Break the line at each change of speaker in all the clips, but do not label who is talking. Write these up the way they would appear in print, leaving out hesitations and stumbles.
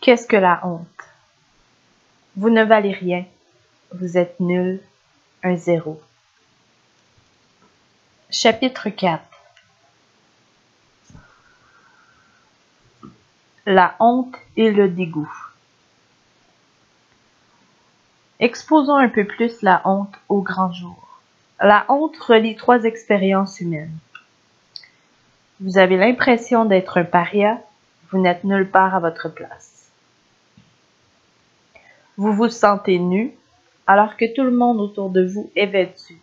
Qu'est-ce que la honte? Vous ne valez rien. Vous êtes nul, un zéro. Chapitre 4. La honte et le dégoût. Exposons un peu plus la honte au grand jour. La honte relie 3 expériences humaines. Vous avez l'impression d'être un paria, vous n'êtes nulle part à votre place. Vous vous sentez nu, alors que tout le monde autour de vous est vêtu.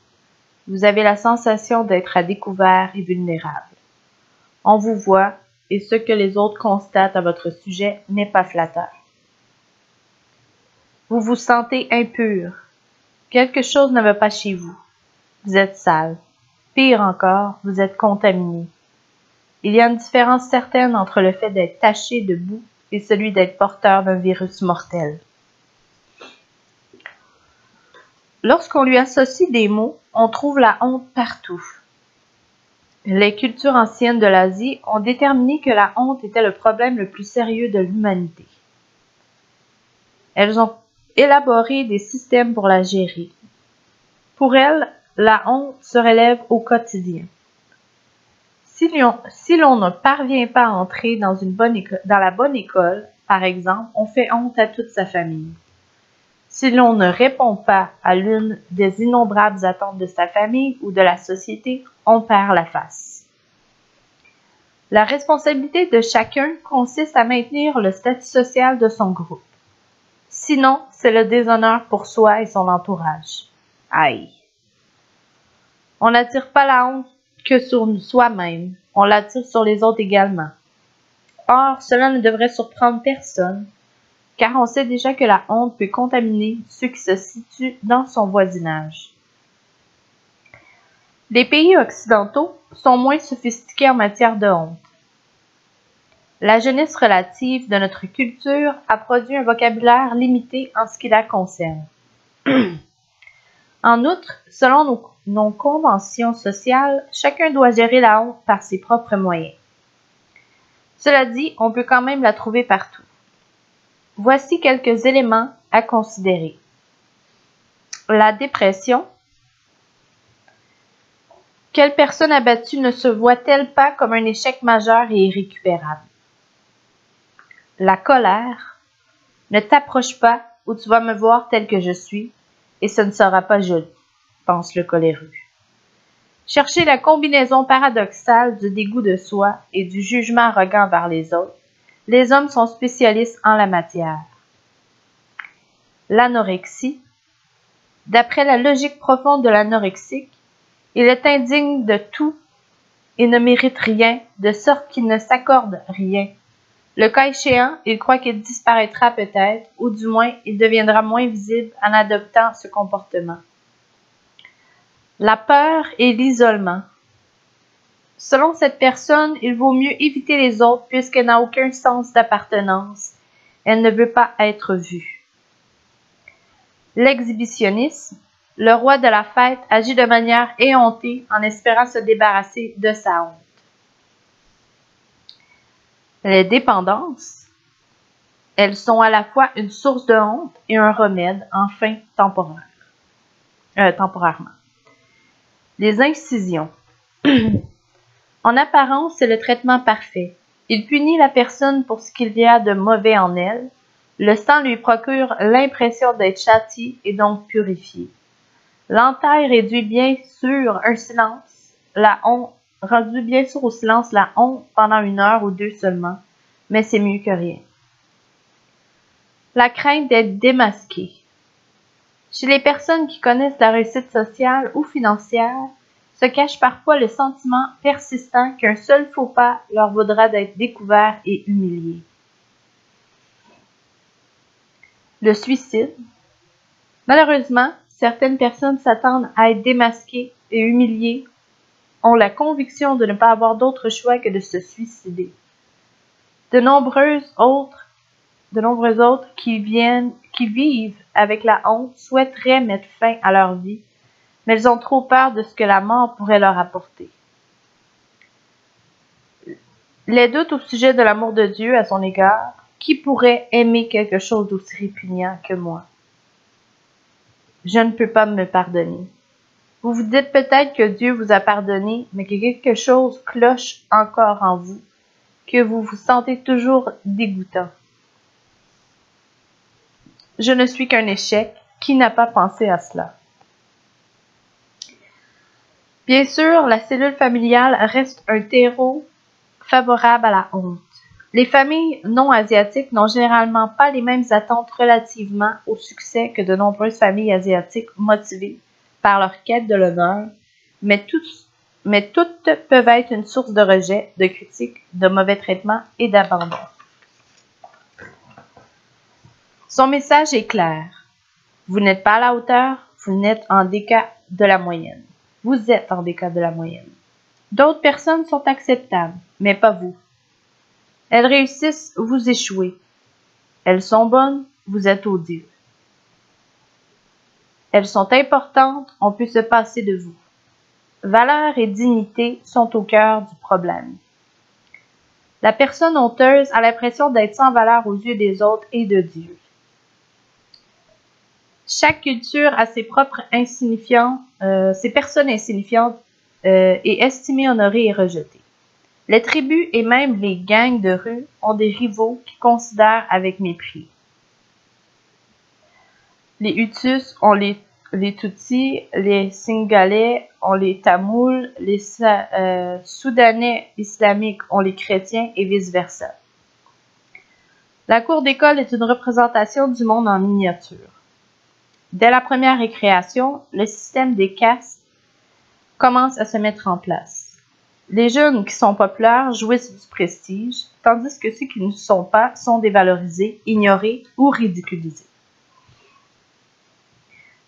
Vous avez la sensation d'être à découvert et vulnérable. On vous voit, et ce que les autres constatent à votre sujet n'est pas flatteur. Vous vous sentez impur. Quelque chose ne va pas chez vous. Vous êtes sale. Pire encore, vous êtes contaminé. Il y a une différence certaine entre le fait d'être taché de boue et celui d'être porteur d'un virus mortel. Lorsqu'on lui associe des mots, on trouve la honte partout. Les cultures anciennes de l'Asie ont déterminé que la honte était le problème le plus sérieux de l'humanité. Elles ont élaboré des systèmes pour la gérer. Pour elles, la honte se relève au quotidien. Si l'on ne parvient pas à entrer dans la bonne école, par exemple, on fait honte à toute sa famille. Si l'on ne répond pas à l'une des innombrables attentes de sa famille ou de la société, on perd la face. La responsabilité de chacun consiste à maintenir le statut social de son groupe. Sinon, c'est le déshonneur pour soi et son entourage. Aïe! On n'attire pas la honte que sur soi-même, on l'attire sur les autres également. Or, cela ne devrait surprendre personne, car on sait déjà que la honte peut contaminer ceux qui se situent dans son voisinage. Les pays occidentaux sont moins sophistiqués en matière de honte. La jeunesse relative de notre culture a produit un vocabulaire limité en ce qui la concerne. En outre, selon nos conventions sociales, chacun doit gérer la honte par ses propres moyens. Cela dit, on peut quand même la trouver partout. Voici quelques éléments à considérer. La dépression. Quelle personne abattue ne se voit-elle pas comme un échec majeur et irrécupérable? La colère. Ne t'approche pas ou tu vas me voir tel que je suis, et ce ne sera pas joli, pense le coléreux. Chercher la combinaison paradoxale du dégoût de soi et du jugement arrogant vers les autres, les hommes sont spécialistes en la matière. L'anorexie. D'après la logique profonde de l'anorexique, il est indigne de tout et ne mérite rien, de sorte qu'il ne s'accorde rien. Le cas échéant, il croit qu'il disparaîtra peut-être, ou du moins il deviendra moins visible en adoptant ce comportement. La peur et l'isolement. Selon cette personne, il vaut mieux éviter les autres puisqu'elle n'a aucun sens d'appartenance. Elle ne veut pas être vue. L'exhibitionnisme. Le roi de la fête agit de manière éhontée en espérant se débarrasser de sa honte. Les dépendances. Elles sont à la fois une source de honte et un remède, enfin temporairement. Les incisions. En apparence, c'est le traitement parfait. Il punit la personne pour ce qu'il y a de mauvais en elle. Le sang lui procure l'impression d'être châtié et donc purifié. L'entaille réduit bien sûr au silence la honte pendant 1 heure ou 2 seulement, mais c'est mieux que rien. La crainte d'être démasqué. Chez les personnes qui connaissent la réussite sociale ou financière, se cache parfois le sentiment persistant qu'un seul faux pas leur vaudra d'être découvert et humilié. Le suicide. Malheureusement, certaines personnes s'attendent à être démasquées et humiliées, ont la conviction de ne pas avoir d'autre choix que de se suicider. De nombreux autres qui vivent avec la honte souhaiteraient mettre fin à leur vie, mais elles ont trop peur de ce que la mort pourrait leur apporter. Les doutes au sujet de l'amour de Dieu à son égard. Qui pourrait aimer quelque chose d'aussi répugnant que moi? Je ne peux pas me pardonner. Vous vous dites peut-être que Dieu vous a pardonné, mais que quelque chose cloche encore en vous, que vous vous sentez toujours dégoûtant. Je ne suis qu'un échec. Qui n'a pas pensé à cela? Bien sûr, la cellule familiale reste un terreau favorable à la honte. Les familles non asiatiques n'ont généralement pas les mêmes attentes relativement au succès que de nombreuses familles asiatiques motivées par leur quête de l'honneur, mais toutes peuvent être une source de rejet, de critique, de mauvais traitement et d'abandon. Son message est clair. Vous n'êtes pas à la hauteur, vous n'êtes en décalage de la moyenne. Vous êtes en décalage de la moyenne. D'autres personnes sont acceptables, mais pas vous. Elles réussissent, vous échouez. Elles sont bonnes, vous êtes odieux. Elles sont importantes, on peut se passer de vous. Valeur et dignité sont au cœur du problème. La personne honteuse a l'impression d'être sans valeur aux yeux des autres et de Dieu. Chaque culture a ses propres insignifiants, ses personnes insignifiantes et estimées, honorées et rejetées. Les tribus et même les gangs de rue ont des rivaux qui considèrent avec mépris. Les Hutus ont les Tutsis, les Singalais ont les Tamouls, les Soudanais islamiques ont les chrétiens et vice-versa. La cour d'école est une représentation du monde en miniature. Dès la première récréation, le système des castes commence à se mettre en place. Les jeunes qui sont populaires jouissent du prestige, tandis que ceux qui ne le sont pas sont dévalorisés, ignorés ou ridiculisés.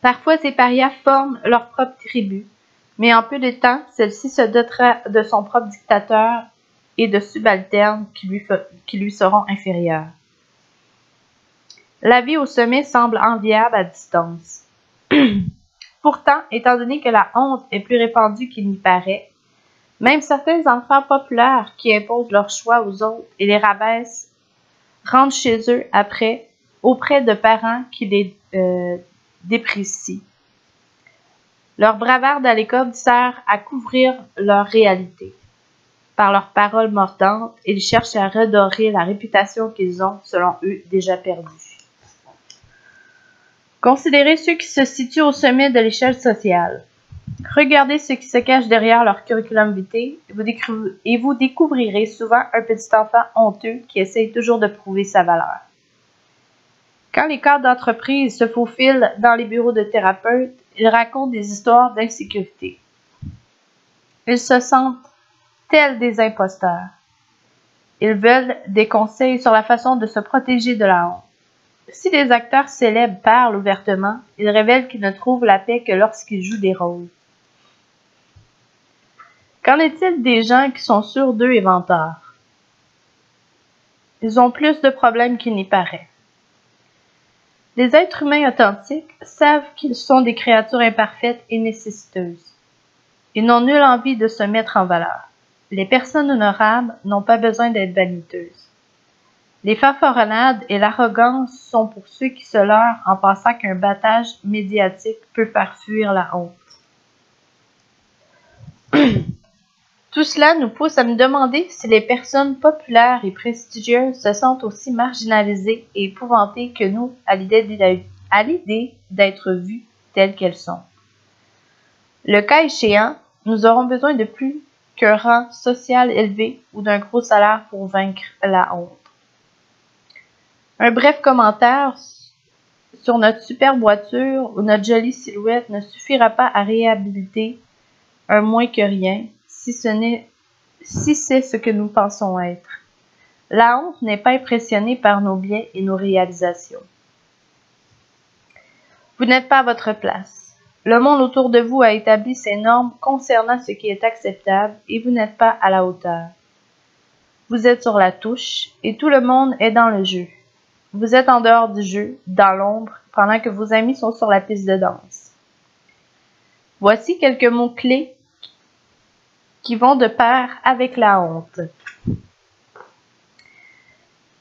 Parfois, ces parias forment leur propre tribu, mais en peu de temps, celle-ci se dotera de son propre dictateur et de subalternes qui lui seront inférieurs. La vie au sommet semble enviable à distance. Pourtant, étant donné que la honte est plus répandue qu'il n'y paraît, même certains enfants populaires qui imposent leur choix aux autres et les rabaissent rentrent chez eux après, auprès de parents qui les déprécient. Leur bravarde à l'école sert à couvrir leur réalité. Par leurs paroles mordantes, ils cherchent à redorer la réputation qu'ils ont, selon eux, déjà perdue. Considérez ceux qui se situent au sommet de l'échelle sociale. Regardez ceux qui se cachent derrière leur curriculum vitae et vous découvrirez souvent un petit enfant honteux qui essaye toujours de prouver sa valeur. Quand les cadres d'entreprise se faufilent dans les bureaux de thérapeutes, ils racontent des histoires d'insécurité. Ils se sentent tels des imposteurs. Ils veulent des conseils sur la façon de se protéger de la honte. Si les acteurs célèbres parlent ouvertement, ils révèlent qu'ils ne trouvent la paix que lorsqu'ils jouent des rôles. Qu'en est-il des gens qui sont sûrs d'eux et vantards? Ils ont plus de problèmes qu'il n'y paraît. Les êtres humains authentiques savent qu'ils sont des créatures imparfaites et nécessiteuses. Ils n'ont nulle envie de se mettre en valeur. Les personnes honorables n'ont pas besoin d'être vaniteuses. Les fanfaronnades et l'arrogance sont pour ceux qui se leurrent en pensant qu'un battage médiatique peut faire fuir la honte. Tout cela nous pousse à nous demander si les personnes populaires et prestigieuses se sentent aussi marginalisées et épouvantées que nous à l'idée d'être vues telles qu'elles sont. Le cas échéant, nous aurons besoin de plus qu'un rang social élevé ou d'un gros salaire pour vaincre la honte. Un bref commentaire sur notre superbe voiture ou notre jolie silhouette ne suffira pas à réhabiliter un moins que rien, si c'est ce que nous pensons être. La honte n'est pas impressionnée par nos biens et nos réalisations. Vous n'êtes pas à votre place. Le monde autour de vous a établi ses normes concernant ce qui est acceptable et vous n'êtes pas à la hauteur. Vous êtes sur la touche et tout le monde est dans le jeu. Vous êtes en dehors du jeu, dans l'ombre, pendant que vos amis sont sur la piste de danse. Voici quelques mots-clés qui vont de pair avec la honte.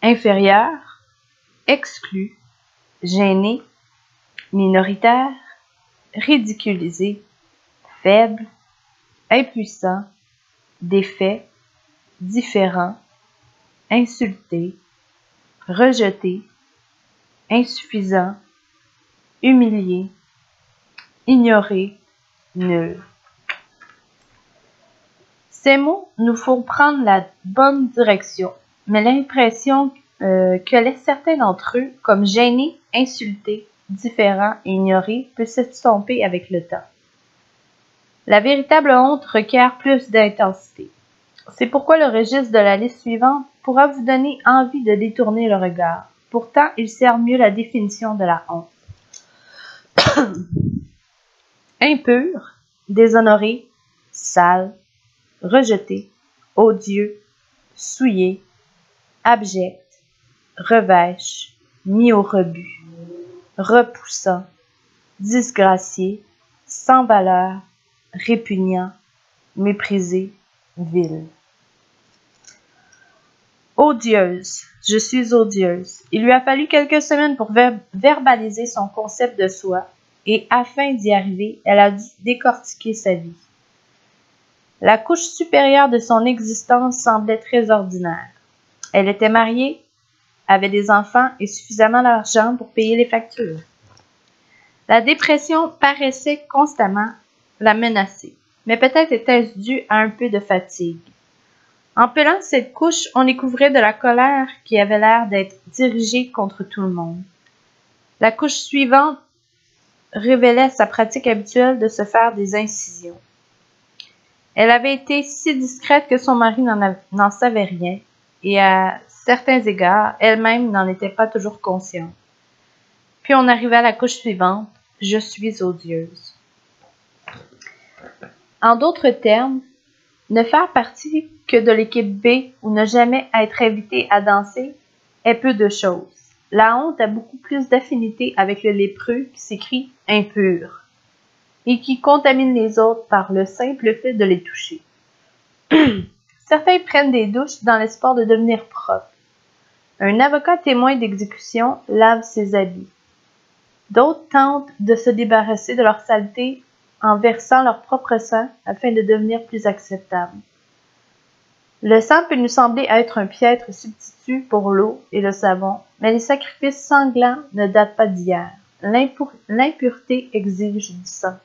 inférieur, exclu, gêné, minoritaire, ridiculisé, faible, impuissant, défait, différent, insulté, rejeté, insuffisant, humilié, ignoré, nul. Ces mots nous font prendre la bonne direction, mais l'impression que laissent certains d'entre eux, comme gênés, insultés, différents et ignorés, peut s'estomper avec le temps. La véritable honte requiert plus d'intensité. C'est pourquoi le registre de la liste suivante pourra vous donner envie de détourner le regard. Pourtant, il sert mieux la définition de la honte. Impur, déshonoré, sale, rejeté, odieux, souillé, abject, revêche, mis au rebut, repoussant, disgracié, sans valeur, répugnant, méprisé, vil. Odieuse. Je suis odieuse. Il lui a fallu quelques semaines pour verbaliser son concept de soi, et afin d'y arriver, elle a dû décortiquer sa vie. La couche supérieure de son existence semblait très ordinaire. Elle était mariée, avait des enfants et suffisamment d'argent pour payer les factures. La dépression paraissait constamment la menacer, mais peut-être était-ce dû à un peu de fatigue. En pelant cette couche, on découvrait de la colère qui avait l'air d'être dirigée contre tout le monde. La couche suivante révélait sa pratique habituelle de se faire des incisions. Elle avait été si discrète que son mari n'en savait rien, et à certains égards, elle-même n'en était pas toujours consciente. Puis on arrivait à la couche suivante, « Je suis odieuse ». En d'autres termes, ne faire partie que de l'équipe B ou ne jamais être invité à danser est peu de choses. La honte a beaucoup plus d'affinité avec le lépreux qui s'écrit « impur » et qui contamine les autres par le simple fait de les toucher. Certains prennent des douches dans l'espoir de devenir propres. Un avocat témoin d'exécution lave ses habits. D'autres tentent de se débarrasser de leur saleté en versant leur propre sang afin de devenir plus acceptables. Le sang peut nous sembler être un piètre substitut pour l'eau et le savon, mais les sacrifices sanglants ne datent pas d'hier. L'impureté exige du sang.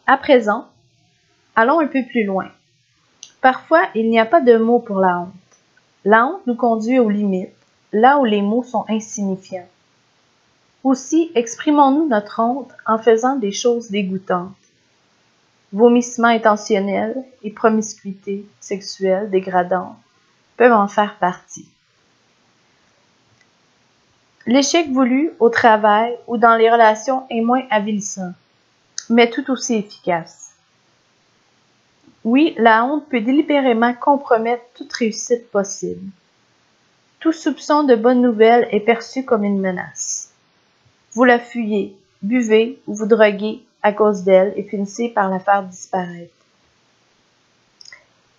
À présent, allons un peu plus loin. Parfois, il n'y a pas de mots pour la honte. La honte nous conduit aux limites, là où les mots sont insignifiants. Aussi, exprimons-nous notre honte en faisant des choses dégoûtantes. Vomissements intentionnels et promiscuité sexuelle dégradante peuvent en faire partie. L'échec voulu au travail ou dans les relations est moins avilissant, mais tout aussi efficace. Oui, la honte peut délibérément compromettre toute réussite possible. Tout soupçon de bonne nouvelle est perçu comme une menace. Vous la fuyez, buvez ou vous droguez à cause d'elle et finissez par la faire disparaître.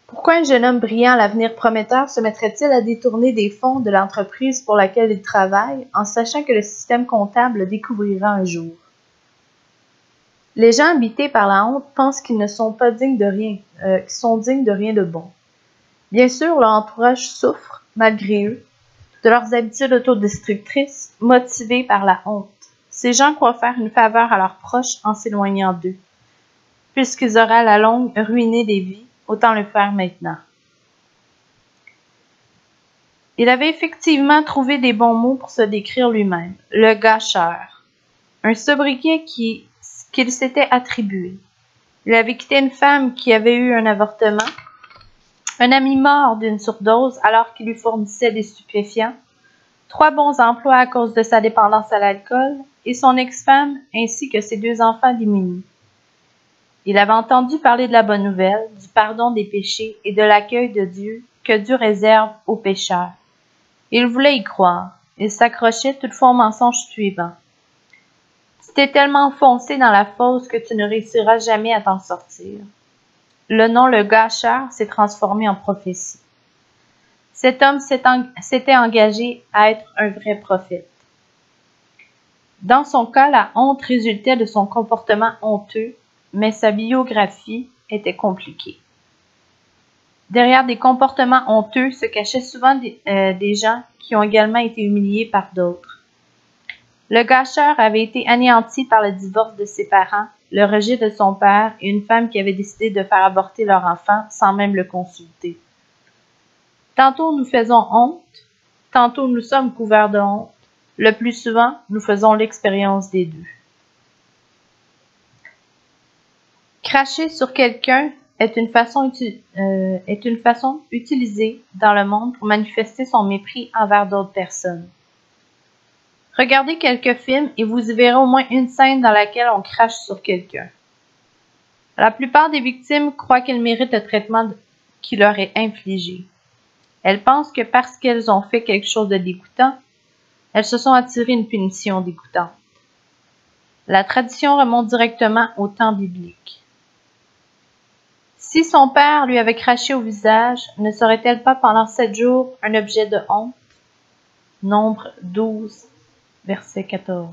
Pourquoi un jeune homme brillant à l'avenir prometteur se mettrait-il à détourner des fonds de l'entreprise pour laquelle il travaille en sachant que le système comptable le découvrira un jour? Les gens habités par la honte pensent qu'ils ne sont pas dignes de rien, qu'ils sont dignes de rien de bon. Bien sûr, leur entourage souffre, malgré eux, de leurs habitudes autodestructrices, motivées par la honte. Ces gens croient faire une faveur à leurs proches en s'éloignant d'eux. Puisqu'ils auraient à la longue ruiné des vies, autant le faire maintenant. Il avait effectivement trouvé des bons mots pour se décrire lui-même. Le gâcheur. Un sobriquet qu'il s'était attribué. Il avait quitté une femme qui avait eu un avortement, un ami mort d'une surdose alors qu'il lui fournissait des stupéfiants, 3 bons emplois à cause de sa dépendance à l'alcool, et son ex-femme ainsi que ses 2 enfants démunis. Il avait entendu parler de la bonne nouvelle, du pardon des péchés et de l'accueil de Dieu que Dieu réserve aux pécheurs. Il voulait y croire. Il s'accrochait toutefois au mensonge suivant. Tu t'es tellement enfoncé dans la fosse que tu ne réussiras jamais à t'en sortir. Le nom Le Gâcheur s'est transformé en prophétie. Cet homme s'était engagé à être un vrai prophète. Dans son cas, la honte résultait de son comportement honteux, mais sa biographie était compliquée. Derrière des comportements honteux se cachaient souvent des gens qui ont également été humiliés par d'autres. Le gâcheur avait été anéanti par le divorce de ses parents, le rejet de son père et une femme qui avait décidé de faire avorter leur enfant sans même le consulter. Tantôt nous faisons honte, tantôt nous sommes couverts de honte. Le plus souvent, nous faisons l'expérience des deux. Cracher sur quelqu'un est une façon utilisée dans le monde pour manifester son mépris envers d'autres personnes. Regardez quelques films et vous y verrez au moins une scène dans laquelle on crache sur quelqu'un. La plupart des victimes croient qu'elles méritent le traitement qui leur est infligé. Elles pensent que parce qu'elles ont fait quelque chose de dégoûtant, elles se sont attirées une punition dégoûtante. La tradition remonte directement au temps biblique. Si son père lui avait craché au visage, ne serait-elle pas pendant 7 jours un objet de honte? Nombre 12, verset 14.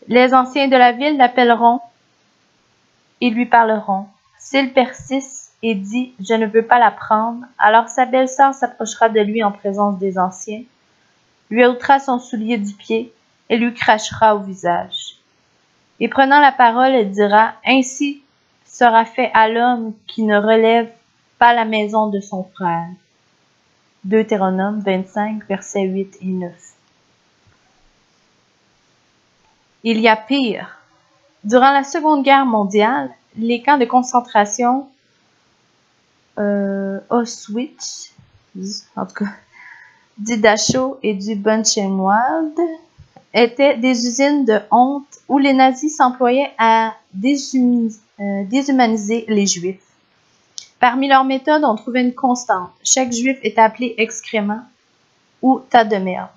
Les anciens de la ville l'appelleront et lui parleront. S'il persiste et dit « Je ne veux pas la prendre », alors sa belle-sœur s'approchera de lui en présence des anciens, lui ôtera son soulier du pied et lui crachera au visage. Et prenant la parole, elle dira « Ainsi sera fait à l'homme qui ne relève pas la maison de son frère. » Deutéronome 25, versets 8 et 9. Il y a pire. Durant la Seconde Guerre mondiale, les camps de concentration Auschwitz, en tout cas, du Dachau et du Buchenwald étaient des usines de honte où les nazis s'employaient à déshumaniser les Juifs. Parmi leurs méthodes, on trouvait une constante. Chaque Juif est appelé excrément ou tas de merde.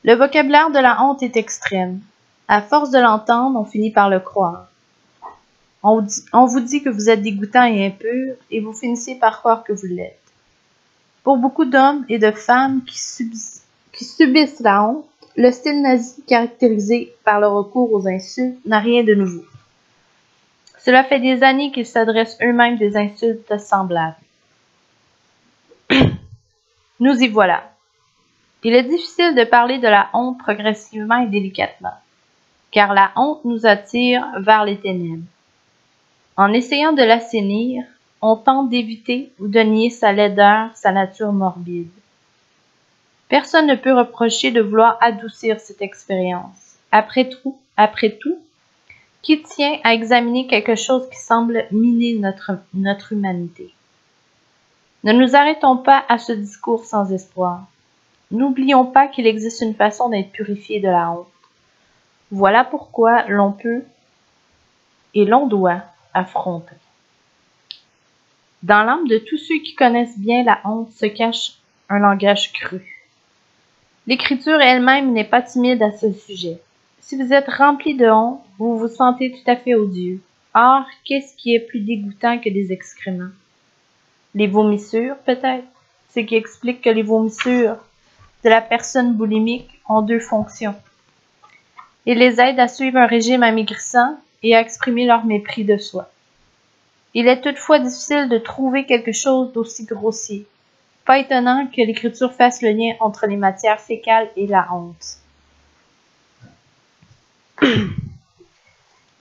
Le vocabulaire de la honte est extrême. À force de l'entendre, on finit par le croire. On vous dit que vous êtes dégoûtant et impur, et vous finissez par croire que vous l'êtes. Pour beaucoup d'hommes et de femmes qui subissent la honte, le style nazi caractérisé par le recours aux insultes n'a rien de nouveau. Cela fait des années qu'ils s'adressent eux-mêmes des insultes semblables. Nous y voilà. Il est difficile de parler de la honte progressivement et délicatement, car la honte nous attire vers les ténèbres. En essayant de l'assainir, on tente d'éviter ou de nier sa laideur, sa nature morbide. Personne ne peut reprocher de vouloir adoucir cette expérience. Après tout, qui tient à examiner quelque chose qui semble miner notre humanité? Ne nous arrêtons pas à ce discours sans espoir. N'oublions pas qu'il existe une façon d'être purifié de la honte. Voilà pourquoi l'on peut et l'on doit affronter. Dans l'âme de tous ceux qui connaissent bien la honte se cache un langage cru. L'Écriture elle-même n'est pas timide à ce sujet. Si vous êtes rempli de honte, vous vous sentez tout à fait odieux. Or, qu'est-ce qui est plus dégoûtant que les excréments? Les vomissures, peut-être? Ce qui explique que les vomissures de la personne boulimique ont 2 fonctions. Ils les aident à suivre un régime amaigrissant et à exprimer leur mépris de soi. Il est toutefois difficile de trouver quelque chose d'aussi grossier. Pas étonnant que l'Écriture fasse le lien entre les matières fécales et la honte.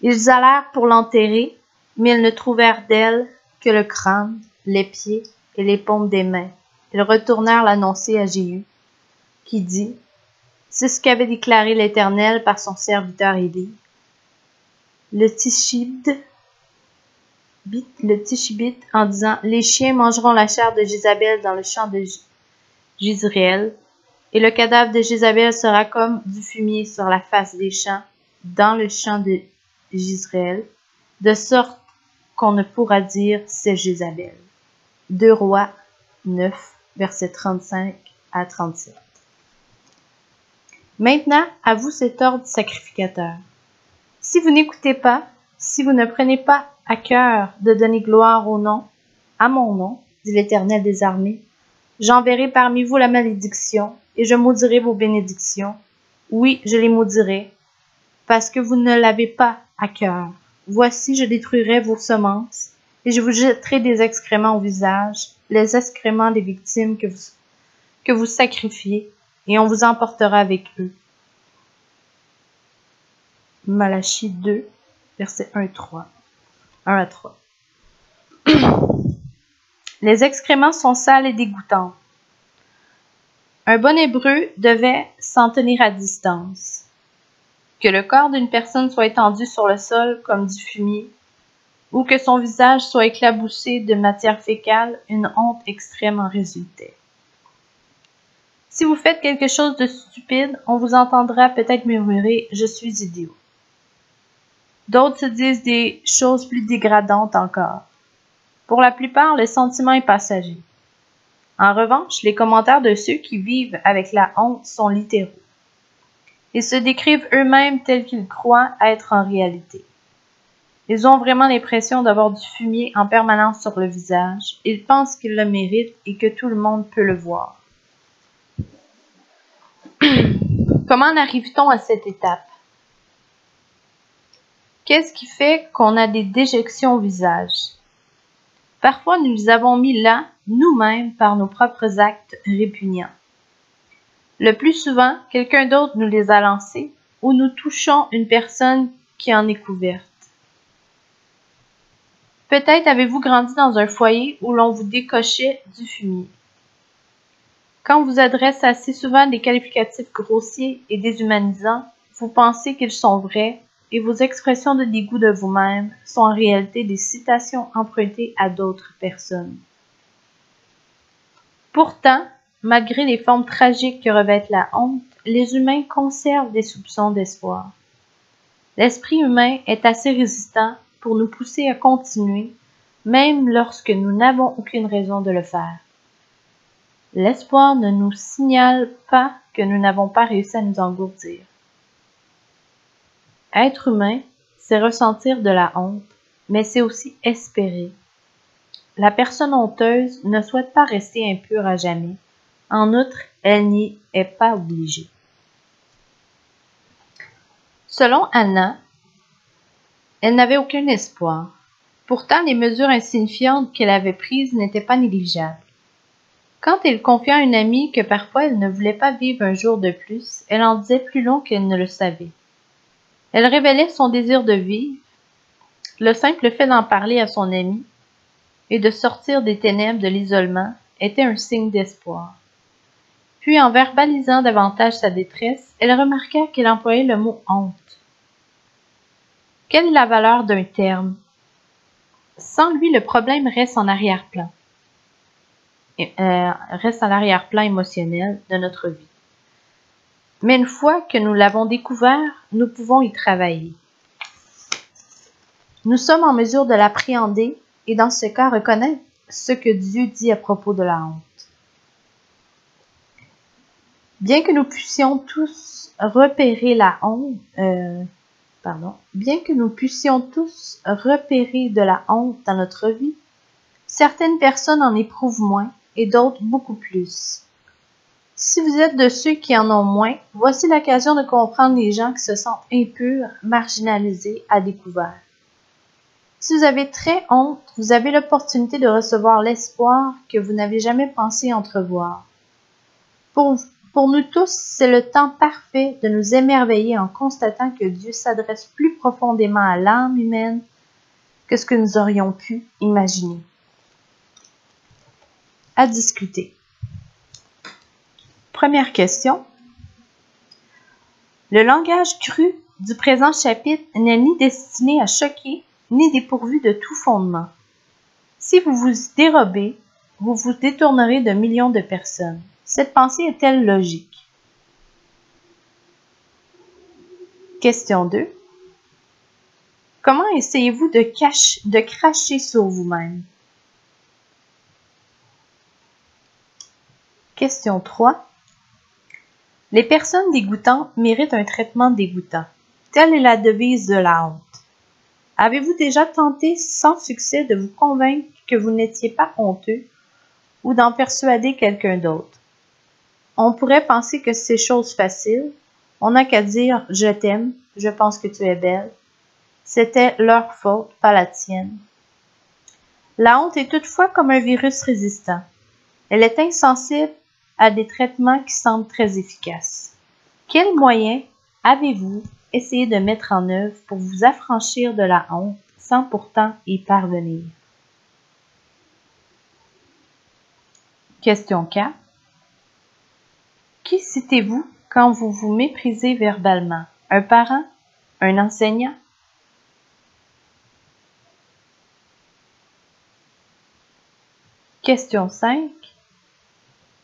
Ils allèrent pour l'enterrer, mais ils ne trouvèrent d'elle que le crâne, les pieds et les paumes des mains. Ils retournèrent l'annoncer à Jéhu, qui dit « C'est ce qu'avait déclaré l'Éternel par son serviteur Élie. Le Tishbite en disant « Les chiens mangeront la chair de Jézabel dans le champ de Jizréel, et le cadavre de Jézabel sera comme du fumier sur la face des champs, dans le champ de Jizréel, de sorte qu'on ne pourra dire « c'est Jézabel ». 2 Rois 9, versets 35 à 37. Maintenant, à vous cet ordre sacrificateur. Si vous n'écoutez pas, si vous ne prenez pas à cœur de donner gloire à mon nom, dit l'Éternel des armées. J'enverrai parmi vous la malédiction, et je maudirai vos bénédictions. Oui, je les maudirai, parce que vous ne l'avez pas à cœur. Voici, je détruirai vos semences, et je vous jetterai des excréments au visage, les excréments des victimes que vous sacrifiez, et on vous emportera avec eux. Malachie 2, versets 1 à 3. Les excréments sont sales et dégoûtants. Un bon Hébreu devait s'en tenir à distance. Que le corps d'une personne soit étendu sur le sol comme du fumier, ou que son visage soit éclaboussé de matière fécale, une honte extrême en résultait. Si vous faites quelque chose de stupide, on vous entendra peut-être murmurer « Je suis idiot ». D'autres se disent des choses plus dégradantes encore. Pour la plupart, le sentiment est passager. En revanche, les commentaires de ceux qui vivent avec la honte sont littéraux. Ils se décrivent eux-mêmes tels qu'ils croient être en réalité. Ils ont vraiment l'impression d'avoir du fumier en permanence sur le visage. Ils pensent qu'ils le méritent et que tout le monde peut le voir. Comment en arrive-t-on à cette étape? Qu'est-ce qui fait qu'on a des déjections au visage? Parfois, nous les avons mis là, nous-mêmes, par nos propres actes répugnants. Le plus souvent, quelqu'un d'autre nous les a lancés ou nous touchons une personne qui en est couverte. Peut-être avez-vous grandi dans un foyer où l'on vous décochait du fumier. Quand on vous adresse assez souvent des qualificatifs grossiers et déshumanisants, vous pensez qu'ils sont vrais et vos expressions de dégoût de vous-même sont en réalité des citations empruntées à d'autres personnes. Pourtant, malgré les formes tragiques que revêt la honte, les humains conservent des soupçons d'espoir. L'esprit humain est assez résistant pour nous pousser à continuer, même lorsque nous n'avons aucune raison de le faire. L'espoir ne nous signale pas que nous n'avons pas réussi à nous engourdir. Être humain, c'est ressentir de la honte, mais c'est aussi espérer. La personne honteuse ne souhaite pas rester impure à jamais. En outre, elle n'y est pas obligée. Selon Anna, elle n'avait aucun espoir. Pourtant, les mesures insignifiantes qu'elle avait prises n'étaient pas négligeables. Quand elle confia à une amie que parfois elle ne voulait pas vivre un jour de plus, elle en disait plus long qu'elle ne le savait. Elle révélait son désir de vivre. Le simple fait d'en parler à son amie et de sortir des ténèbres de l'isolement était un signe d'espoir. Puis, en verbalisant davantage sa détresse, elle remarqua qu'elle employait le mot « honte ». Quelle est la valeur d'un terme? Sans lui, le problème reste en arrière-plan. Reste à l'arrière-plan émotionnel de notre vie. Mais une fois que nous l'avons découvert, nous pouvons y travailler. Nous sommes en mesure de l'appréhender et dans ce cas reconnaître ce que Dieu dit à propos de la honte. Bien que nous puissions tous repérer la honte, bien que nous puissions tous repérer de la honte dans notre vie, certaines personnes en éprouvent moins et d'autres beaucoup plus. Si vous êtes de ceux qui en ont moins, voici l'occasion de comprendre les gens qui se sentent impurs, marginalisés, à découvert. Si vous avez très honte, vous avez l'opportunité de recevoir l'espoir que vous n'avez jamais pensé entrevoir. Pour nous tous, c'est le temps parfait de nous émerveiller en constatant que Dieu s'adresse plus profondément à l'âme humaine que ce que nous aurions pu imaginer. À discuter. Première question. Le langage cru du présent chapitre n'est ni destiné à choquer, ni dépourvu de tout fondement. Si vous vous y dérobez, vous vous détournerez de millions de personnes. Cette pensée est-elle logique? Question 2. Comment essayez-vous de cracher sur vous-même? Question 3. Les personnes dégoûtantes méritent un traitement dégoûtant. Telle est la devise de la honte. Avez-vous déjà tenté sans succès de vous convaincre que vous n'étiez pas honteux ou d'en persuader quelqu'un d'autre. On pourrait penser que c'est chose facile. On n'a qu'à dire « Je t'aime, je pense que tu es belle ». C'était leur faute, pas la tienne. La honte est toutefois comme un virus résistant. Elle est insensible à des traitements qui semblent très efficaces. Quels moyens avez-vous essayé de mettre en œuvre pour vous affranchir de la honte sans pourtant y parvenir? Question 4. Qui citez-vous quand vous vous méprisez verbalement? Un parent? Un enseignant? Question 5.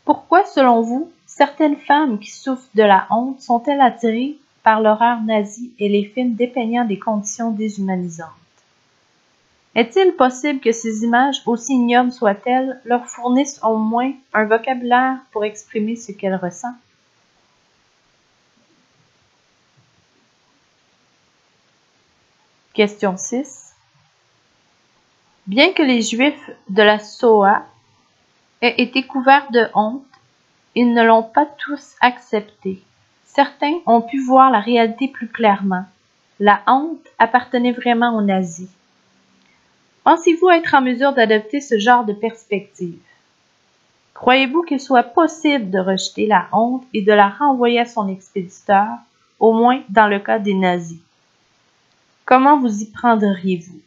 Pourquoi, selon vous, certaines femmes qui souffrent de la honte sont-elles attirées par l'horreur nazie et les films dépeignant des conditions déshumanisantes? Est-il possible que ces images, aussi ignobles soient-elles, leur fournissent au moins un vocabulaire pour exprimer ce qu'elles ressentent? Question 6. Bien que les Juifs de la Shoah aient été couverts de honte, ils ne l'ont pas tous accepté. Certains ont pu voir la réalité plus clairement. La honte appartenait vraiment aux nazis. Pensez-vous être en mesure d'adopter ce genre de perspective? Croyez-vous qu'il soit possible de rejeter la honte et de la renvoyer à son expéditeur, au moins dans le cas des nazis? Comment vous y prendriez-vous?